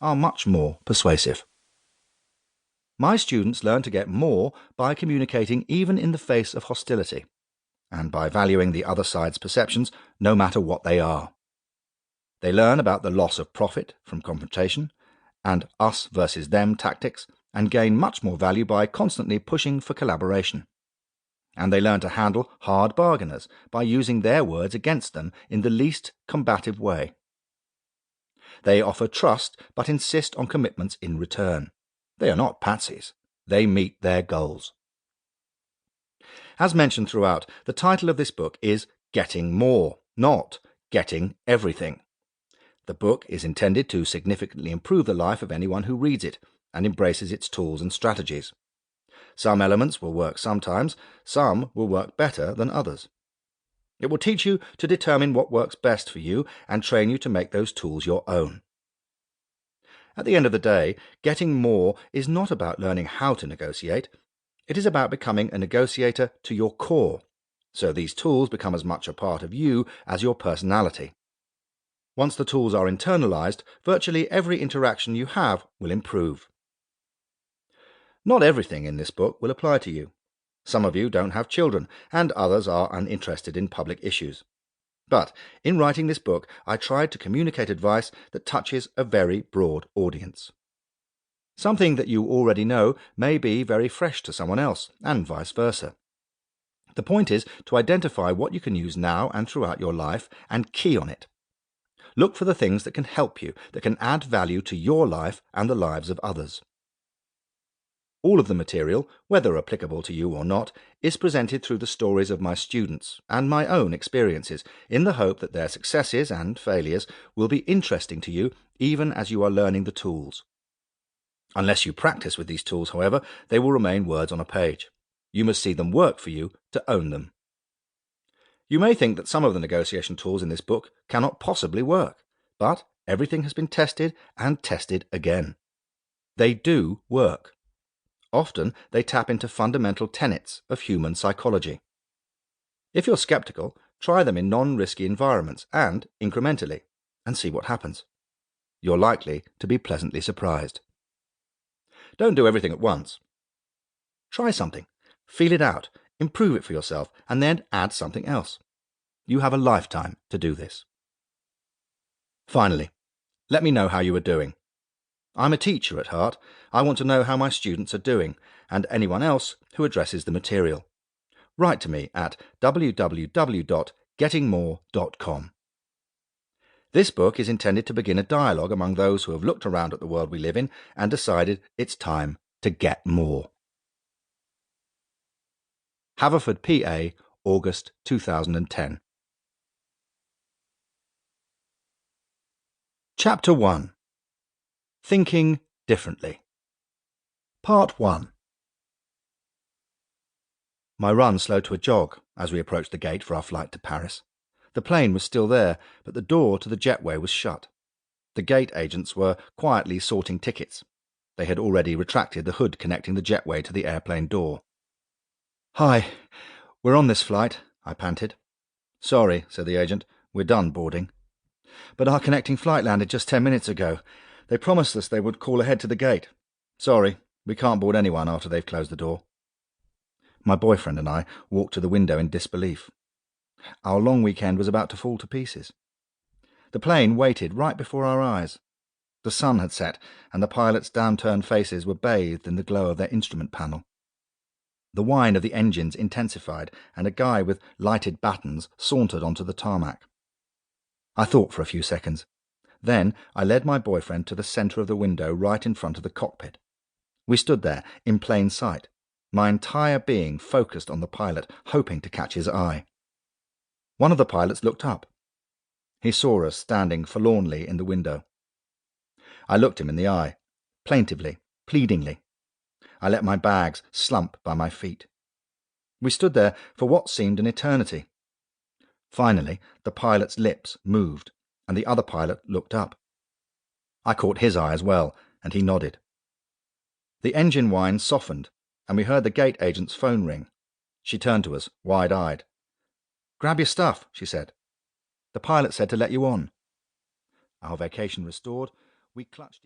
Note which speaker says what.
Speaker 1: are much more persuasive. My students learn to get more by communicating even in the face of hostility, and by valuing the other side's perceptions no matter what they are. They learn about the loss of profit from confrontation, and us versus them tactics, and gain much more value by constantly pushing for collaboration. And they learn to handle hard bargainers by using their words against them in the least combative way. They offer trust but insist on commitments in return. They are not patsies. They meet their goals. As mentioned throughout, the title of this book is Getting More, not Getting Everything. The book is intended to significantly improve the life of anyone who reads it and embraces its tools and strategies. Some elements will work sometimes, some will work better than others. It will teach you to determine what works best for you and train you to make those tools your own. At the end of the day, getting more is not about learning how to negotiate. It is about becoming a negotiator to your core, so these tools become as much a part of you as your personality. Once the tools are internalized, virtually every interaction you have will improve. Not everything in this book will apply to you. Some of you don't have children, and others are uninterested in public issues. But in writing this book, I tried to communicate advice that touches a very broad audience. Something that you already know may be very fresh to someone else, and vice versa. The point is to identify what you can use now and throughout your life, and key on it. Look for the things that can help you, that can add value to your life and the lives of others. All of the material, whether applicable to you or not, is presented through the stories of my students and my own experiences, in the hope that their successes and failures will be interesting to you even as you are learning the tools. Unless you practice with these tools, however, they will remain words on a page. You must see them work for you to own them. You may think that some of the negotiation tools in this book cannot possibly work, but everything has been tested and tested again. They do work. Often they tap into fundamental tenets of human psychology. If you're skeptical, try them in non-risky environments and incrementally, and see what happens. You're likely to be pleasantly surprised. Don't do everything at once. Try something, feel it out, improve it for yourself, and then add something else. You have a lifetime to do this. Finally, let me know how you are doing. I'm a teacher at heart. I want to know how my students are doing, and anyone else who addresses the material. Write to me at www.gettingmore.com. This book is intended to begin a dialogue among those who have looked around at the world we live in and decided it's time to get more. Haverford, PA, August 2010. Chapter 1. Thinking Differently. Part 1. My run slowed to a jog as we approached the gate for our flight to Paris. The plane was still there, but the door to the jetway was shut. The gate agents were quietly sorting tickets. They had already retracted the hood connecting the jetway to the airplane door. "Hi, we're on this flight," I panted. "Sorry," said the agent, "we're done boarding." "But our connecting flight landed just 10 minutes ago. They promised us they would call ahead to the gate. Sorry, we can't board anyone after they've closed the door." My boyfriend and I walked to the window in disbelief. Our long weekend was about to fall to pieces. The plane waited right before our eyes. The sun had set, and the pilots' downturned faces were bathed in the glow of their instrument panel. The whine of the engines intensified, and a guy with lighted batons sauntered onto the tarmac. I thought for a few seconds. Then I led my boyfriend to the centre of the window right in front of the cockpit. We stood there, in plain sight, my entire being focused on the pilot, hoping to catch his eye. One of the pilots looked up. He saw us standing forlornly in the window. I looked him in the eye, plaintively, pleadingly. I let my bags slump by my feet. We stood there for what seemed an eternity. Finally, the pilot's lips moved, and the other pilot looked up. I caught his eye as well, and he nodded. The engine whine softened, and we heard the gate agent's phone ring. She turned to us, wide-eyed. "Grab your stuff," she said. "The pilot said to let you on." Our vacation restored, we clutched